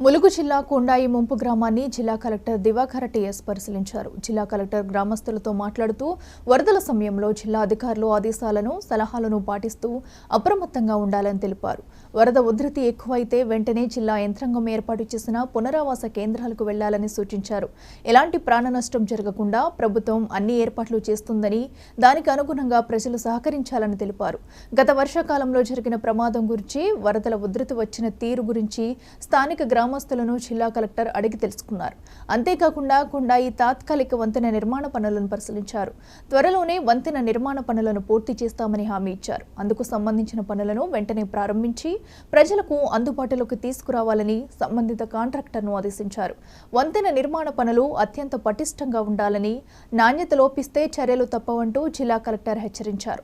ములుగు జిల్లా కొండాయి ముంపు గ్రామాన్ని జిల్లా కలెక్టర్ దివాకర్ టీఎస్ పరిశీలించారు. జిల్లా కలెక్టర్ గ్రామస్తులతో మాట్లాడుతూ వరదల సమయంలో జిల్లా అధికారులు ఆదేశాలను, సలహాలను పాటిస్తూ అప్రమత్తంగా ఉండాలని తెలిపారు. వరద ఉధృతి ఎక్కువైతే వెంటనే జిల్లా యంత్రాంగం ఏర్పాటు చేసిన పునరావాస కేంద్రాలకు వెళ్లాలని సూచించారు. ఎలాంటి ప్రాణ నష్టం జరగకుండా ప్రభుత్వం అన్ని ఏర్పాట్లు చేస్తుందని, దానికి అనుగుణంగా ప్రజలు సహకరించాలని తెలిపారు. గత వర్షాకాలంలో జరిగిన ప్రమాదం గురించి, వరదల ఉధృతి వచ్చిన తీరు గురించి స్థానిక గ్రామస్తులను జిల్లా కలెక్టర్ అడిగి తెలుసుకున్నారు. అంతేకాకుండా కొండాయి తాత్కాలిక వంతెన నిర్మాణ పనులను పరిశీలించారు. త్వరలోనే వంతెన నిర్మాణ పనులను పూర్తి చేస్తామని హామీ ఇచ్చారు. అందుకు సంబంధించిన పనులను వెంటనే ప్రారంభించి ప్రజలకు అందుబాటులోకి తీసుకురావాలని సంబంధిత కాంట్రాక్టర్ను ఆదేశించారు. వంతెన నిర్మాణ పనులు అత్యంత పటిష్టంగా ఉండాలని, నాణ్యత లోపిస్తే చర్యలు తప్పవంటూ జిల్లా కలెక్టర్ హెచ్చరించారు.